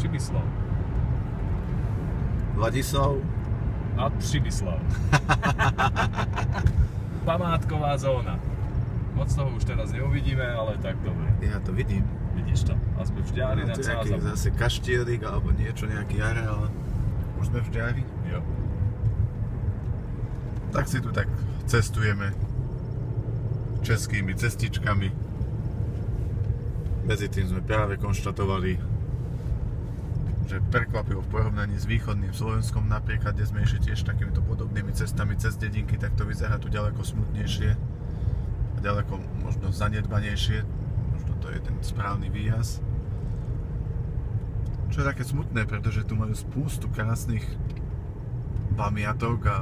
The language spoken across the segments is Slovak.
Přemyslav. Vladislav a Přemyslav. Památková zóna. Moc toho už teraz neuvidíme, ale tak dobre. Ja to vidím. Vidíš to? A sme v Žďári nad to je Sázavou. zase kaštielik alebo niečo, nejaký areál. Už sme v Žďári. Jo. Tak si tu tak cestujeme českými cestičkami. Medzi tým sme práve konštatovali, že prekvapivo v porovnaní s východným Slovenskom napríklad, kde sme išli tiež takýmito podobnými cestami cez dedinky, tak to vyzerá tu ďaleko smutnejšie a ďaleko možno zanedbanejšie. Možno to je ten správny výraz. Čo je také smutné, pretože tu majú spústu krásnych pamiatok a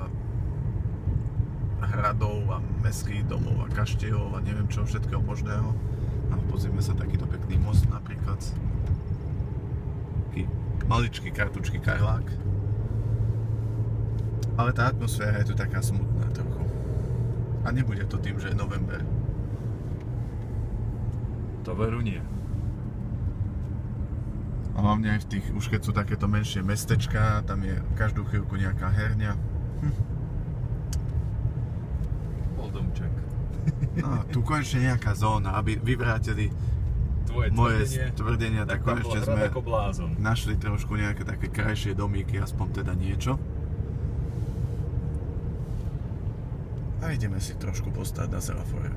hradov a mestských domov a kaštieľov a neviem čo všetkého možného. A pozrieme sa, takýto pekný most napríklad. Taký maličký kartučký Karlák. Ale tá atmosféra je tu taká smutná trochu. A nebude to tým, že je november. To veru nie. A hlavne aj v tých, už keď sú takéto menšie mestečká, tam je každú chvíľku nejaká herňa. Bol domček. No, tu konečne nejaká zóna, aby vyvrátili Tvoje moje tvrdenia, tak tam konečne bol sme hrad ako blázon. našli trošku nejaké také krajšie domíky, aspoň teda niečo. A ideme si trošku postáť na Serafore.